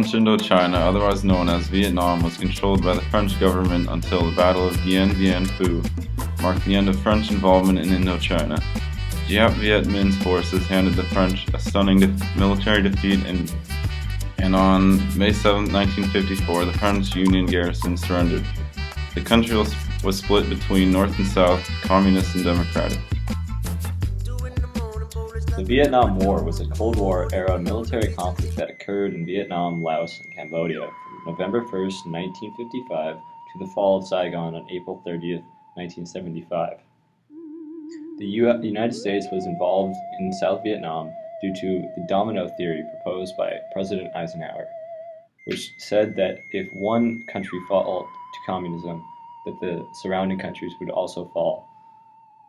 French Indochina, otherwise known as Vietnam, was controlled by the French government until the Battle of Dien Bien Phu marked the end of French involvement in Indochina. Giap Viet Minh's forces handed the French a stunning military defeat, and on May 7, 1954, the French Union garrison surrendered. The country was split between North and South, communist and democratic. The Vietnam War was a Cold War-era military conflict that occurred in Vietnam, Laos, and Cambodia from November 1, 1955 to the fall of Saigon on April 30, 1975. The United States was involved in South Vietnam due to the domino theory proposed by President Eisenhower, which said that if one country fell to communism, that the surrounding countries would also fall,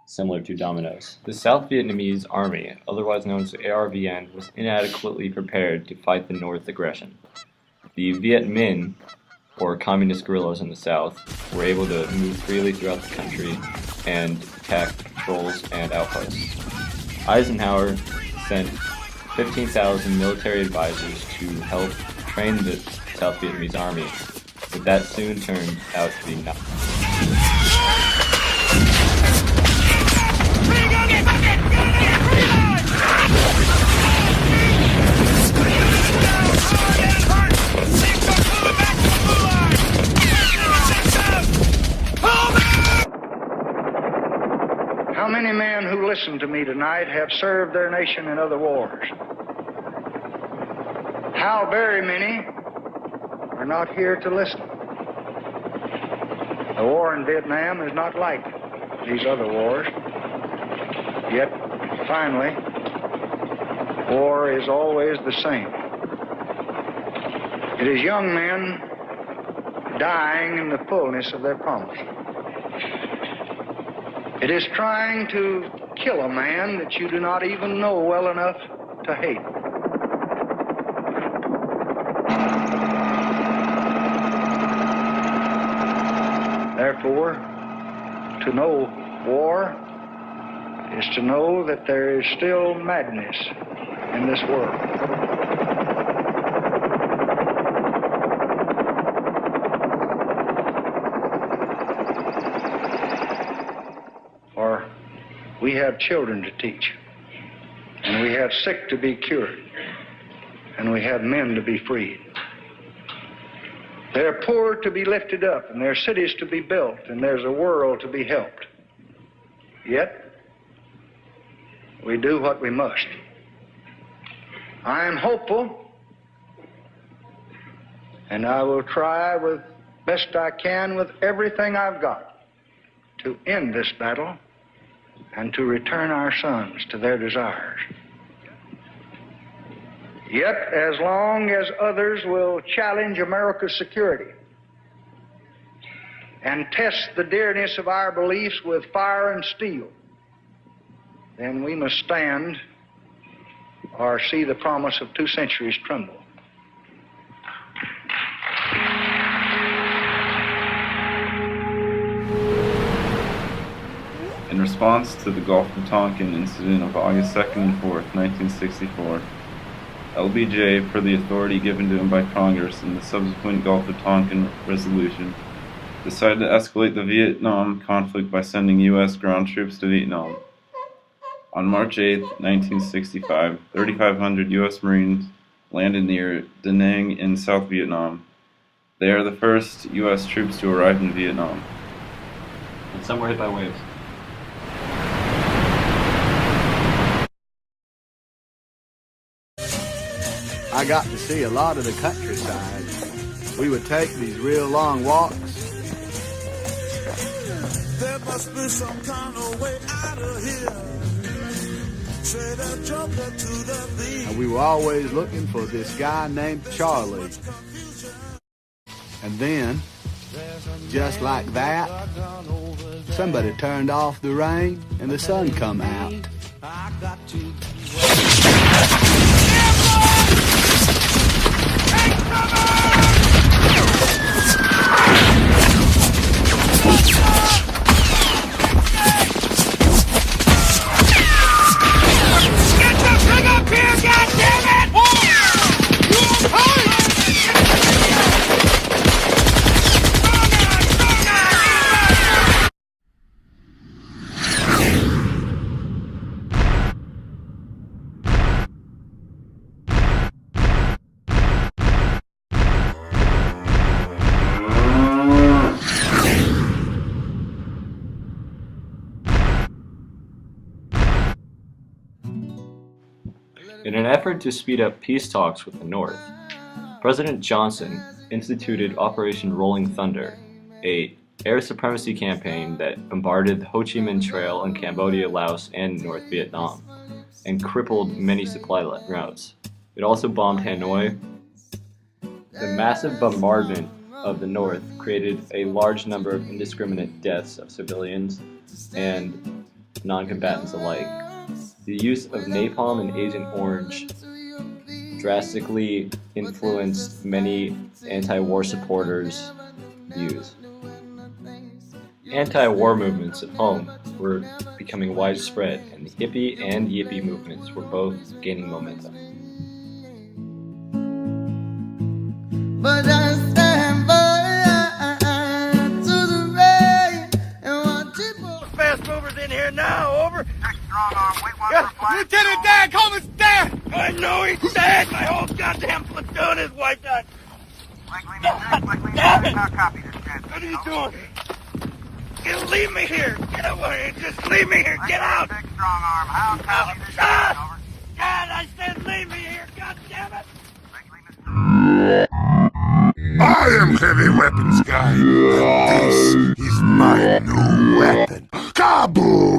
similar to dominoes. The South Vietnamese Army, otherwise known as ARVN, was inadequately prepared to fight the North aggression. The Viet Minh, or communist guerrillas in the South, were able to move freely throughout the country and attack patrols and outposts. Eisenhower sent 15,000 military advisors to help train the South Vietnamese army, but that soon turned out to be nothing. How many men who listen to me tonight have served their nation in other wars? How very many are not here to listen? The war in Vietnam is not like these other wars. Yet, finally, war is always the same. It is young men dying in the fullness of their promise. It is trying to kill a man that you do not even know well enough to hate. Therefore, to know war is to know that there is still madness in this world. For we have children to teach, and we have sick to be cured, and we have men to be freed. There are poor to be lifted up, and there are cities to be built, and there's a world to be helped. Yet, we do what we must. I am hopeful, and I will try with best I can with everything I've got to end this battle and to return our sons to their desires. Yet, as long as others will challenge America's security and test the dearness of our beliefs with fire and steel, then we must stand or see the promise of 2 centuries tremble. In response to the Gulf of Tonkin incident of August 2nd and 4th, 1964, LBJ, per the authority given to him by Congress in the subsequent Gulf of Tonkin resolution, decided to escalate the Vietnam conflict by sending U.S. ground troops to Vietnam. On March 8, 1965, 3,500 U.S. Marines landed near Da Nang in South Vietnam. They are the first U.S. troops to arrive in Vietnam. And some were hit by waves. I got to see a lot of the countryside. We would take these real long walks. There must be some kind of way out of here. Straight up jump up to the lead. And we were always looking for this guy named Charlie. And then, just like that, somebody turned off the rain and the sun come out. In an effort to speed up peace talks with the North, President Johnson instituted Operation Rolling Thunder, a air supremacy campaign that bombarded the Ho Chi Minh Trail in Cambodia, Laos, and North Vietnam, and crippled many supply routes. It also bombed Hanoi. The massive bombardment of the North created a large number of indiscriminate deaths of civilians and non-combatants alike. The use of napalm and Agent Orange drastically influenced many anti-war supporters' views. Anti-war movements at home were becoming widespread, and the hippie and yippie movements were both gaining momentum. But I stand by to the rain and watch it pour. Fast movers in here now, over. Check strong arm, wait one for flight. Lieutenant Dan Coleman's dead! I know he's dead! My whole goddamn platoon is wiped out! Not copy this transmission. What are you doing? Leave me here! Get away! Just leave me here! Get out! Check strong arm, how copy this God! over. God, I said leave me here! God damn it! I am Heavy Weapons Guy, and this is my new weapon. Kaboom!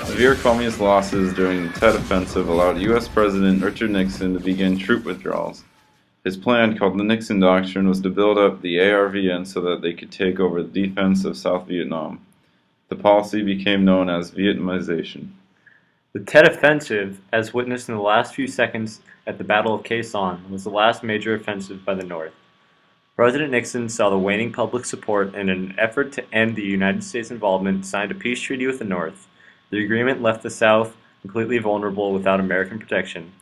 Severe communist losses during the Tet Offensive allowed U.S. President Richard Nixon to begin troop withdrawals. His plan, called the Nixon Doctrine, was to build up the ARVN so that they could take over the defense of South Vietnam. The policy became known as Vietnamization. The Tet Offensive, as witnessed in the last few seconds at the Battle of Quai Son, was the last major offensive by the North. President Nixon saw the waning public support and in an effort to end the United States involvement, signed a peace treaty with the North. The agreement left the South completely vulnerable without American protection,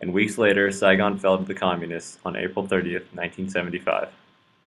and weeks later Saigon fell to the Communists on April 30th, 1975.